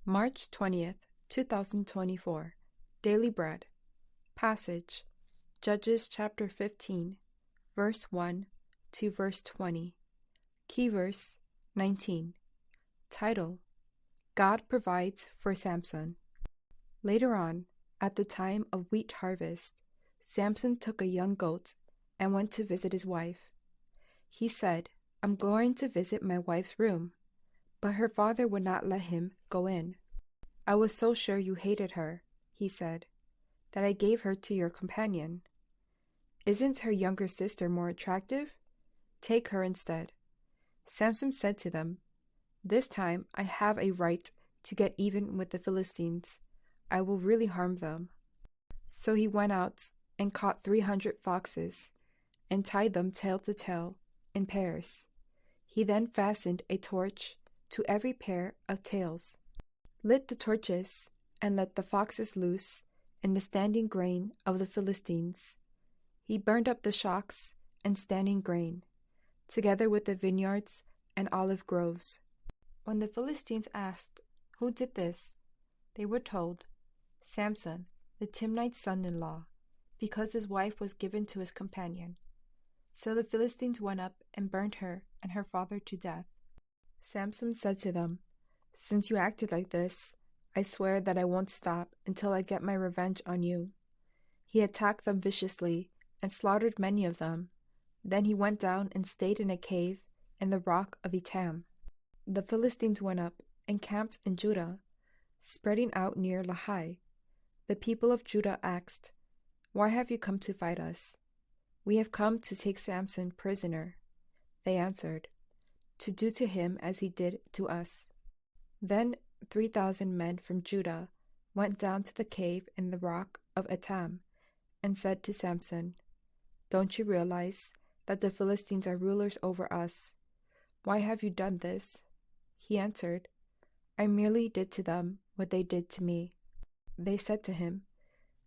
March 20th, 2024. Daily Bread. Passage: Judges chapter 15, verse 1 to verse 20. Key verse 19. Title: God provides for Samson. Later on, at the time of wheat harvest, Samson took a young goat and went to visit his wife. He said, "I'm going to visit my wife's room." But her father would not let him go in. "I was so sure you hated her," he said, "that I gave her to your companion. Isn't her younger sister more attractive? Take her instead." Samson said to them, "This time I have a right to get even with the Philistines. I will really harm them." So he went out and caught 300 foxes and tied them tail to tail in pairs. He then fastened a torch to every pair of tails, lit the torches, and let the foxes loose in the standing grain of the Philistines. He burned up the shocks and standing grain, together with the vineyards and olive groves. When the Philistines asked, "Who did this?" they were told, "Samson, the Timnite's son-in-law, because his wife was given to his companion." So the Philistines went up and burned her and her father to death. Samson said to them, "Since you acted like this, I swear that I won't stop until I get my revenge on you." He attacked them viciously and slaughtered many of them. Then he went down and stayed in a cave in the rock of Etam. The Philistines went up and camped in Judah, spreading out near Lahai. The people of Judah asked, "Why have you come to fight us?" "We have come to take Samson prisoner." They answered, "To do to him as he did to us." Then 3,000 men from Judah went down to the cave in the rock of Etam and said to Samson, "Don't you realize that the Philistines are rulers over us? Why have you done this?" He answered, "I merely did to them what they did to me." They said to him,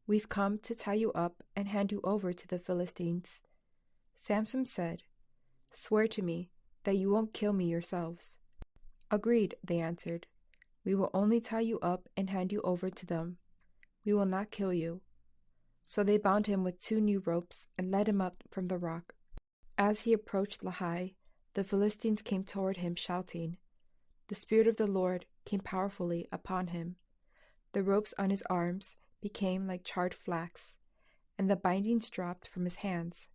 "We've come to tie you up and hand you over to the Philistines." Samson said, "Swear to me that you won't kill me yourselves." "Agreed," they answered. "We will only tie you up and hand you over to them. We will not kill you." So they bound him with 2 new ropes and led him up from the rock. As he approached Lahai, the Philistines came toward him shouting. The Spirit of the Lord came powerfully upon him. The ropes on his arms became like charred flax, and the bindings dropped from his hands.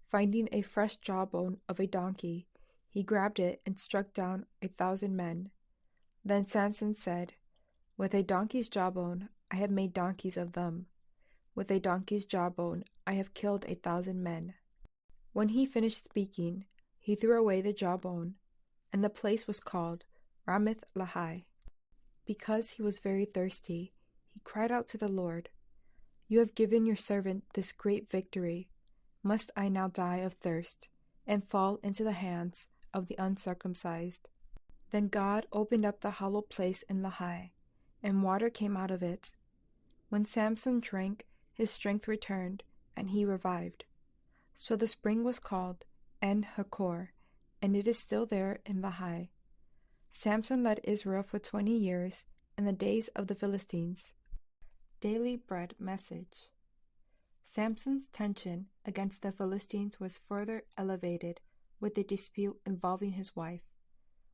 Finding a fresh jawbone of a donkey, he grabbed it and struck down 1,000 men. Then Samson said, "With a donkey's jawbone I have made donkeys of them. With a donkey's jawbone I have killed 1,000 men." When he finished speaking, he threw away the jawbone, and the place was called Ramath Lahai. Because he was very thirsty, he cried out to the Lord, "You have given your servant this great victory. Must I now die of thirst and fall into the hands of the uncircumcised?" Then God opened up the hollow place in Lahai, and water came out of it. When Samson drank, his strength returned, and he revived. So the spring was called En-Hakkor, and it is still there in Lahai. Samson led Israel for 20 years in the days of the Philistines. Daily Bread Message. Samson's tension against the Philistines was further elevated with the dispute involving his wife.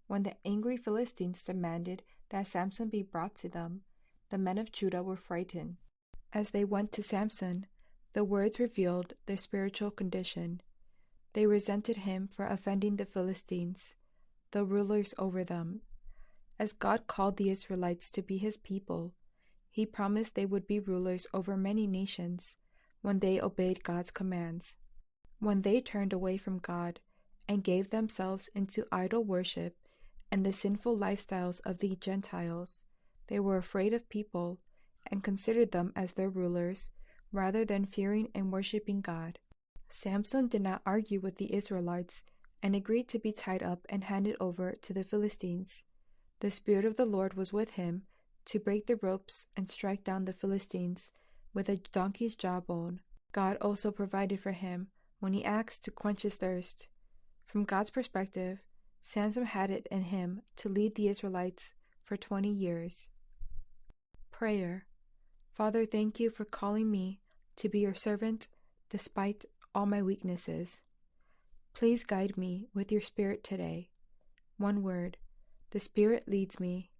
When the angry Philistines demanded that Samson be brought to them, the men of Judah were frightened. As they went to Samson, the words revealed their spiritual condition. They resented him for offending the Philistines, the rulers over them. As God called the Israelites to be his people, he promised they would be rulers over many nations when they obeyed God's commands. When they turned away from God and gave themselves into idol worship and the sinful lifestyles of the Gentiles, they were afraid of people and considered them as their rulers rather than fearing and worshiping God. Samson did not argue with the Israelites and agreed to be tied up and handed over to the Philistines. The Spirit of the Lord was with him to break the ropes and strike down the Philistines with a donkey's jawbone. God also provided for him when he asked to quench his thirst. From God's perspective, Samson had it in him to lead the Israelites for 20 years. Prayer. Father, thank you for calling me to be your servant despite all my weaknesses. Please guide me with your Spirit today. One word. The Spirit leads me